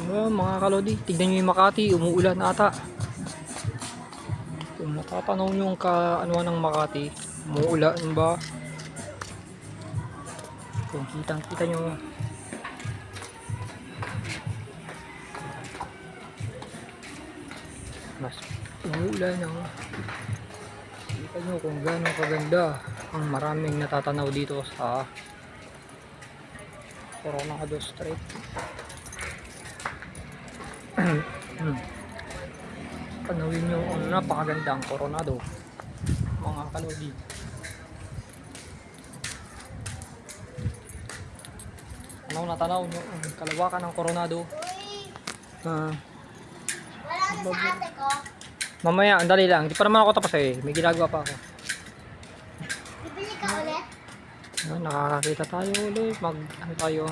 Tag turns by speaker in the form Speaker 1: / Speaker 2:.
Speaker 1: Mga kalodi, tignan nyo yung Makati, umuulan ata. Kung matatanaw nyo yung kaanuan ng Makati, umuulan ba? Kung kitang kita nyo, mas umuulan ang kita nyo kung gano'ng kaganda ang maraming natatanaw dito sa Coronado Street. Panawin nyo ang napakagandang Coronado, mga kalodi. Tanaw nyo ang kalawakan ng Coronado.
Speaker 2: Wala sa ate ko.
Speaker 1: Mamaya, andali lang. Hindi pa naman ako tapos eh. May ginagawa pa ako.
Speaker 2: Bibili ka ulit?
Speaker 1: Nakakakita tayo ulit. Ano tayo?